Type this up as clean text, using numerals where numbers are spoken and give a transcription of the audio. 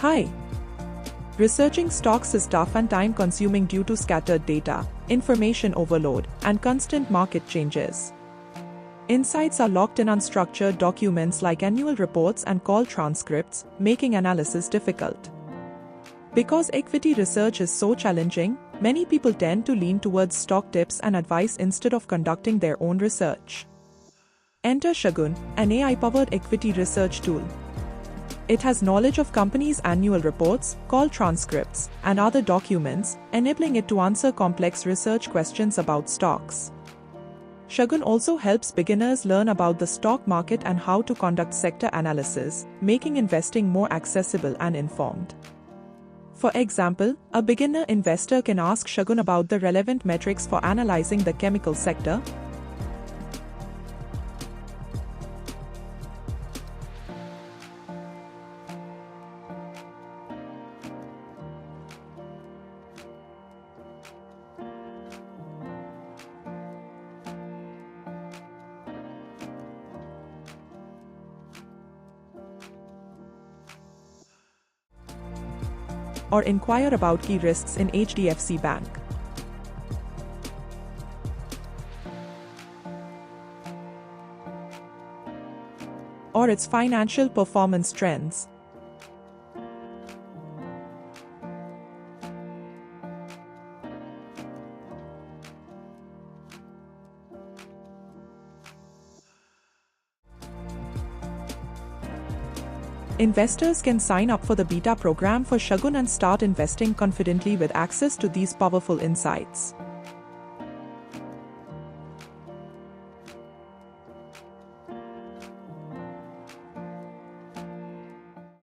Hi. Researching stocks is tough and time-consuming due to scattered data, information overload, and constant market changes. Insights are locked in unstructured documents like annual reports and call transcripts, making analysis difficult. Because equity research is so challenging, many people tend to lean towards stock tips and advice instead of conducting their own research. Enter Shagun, an AI-powered equity research tool. It has knowledge of companies' annual reports, call transcripts, and other documents, enabling it to answer complex research questions about stocks. Shagun also helps beginners learn about the stock market and how to conduct sector analysis, making investing more accessible and informed. For example, a beginner investor can ask Shagun about the relevant metrics for analyzing the chemical sector, or inquire about key risks in HDFC Bank. Or its financial performance trends. Investors can sign up for the beta program for Shagun and start investing confidently with access to these powerful insights.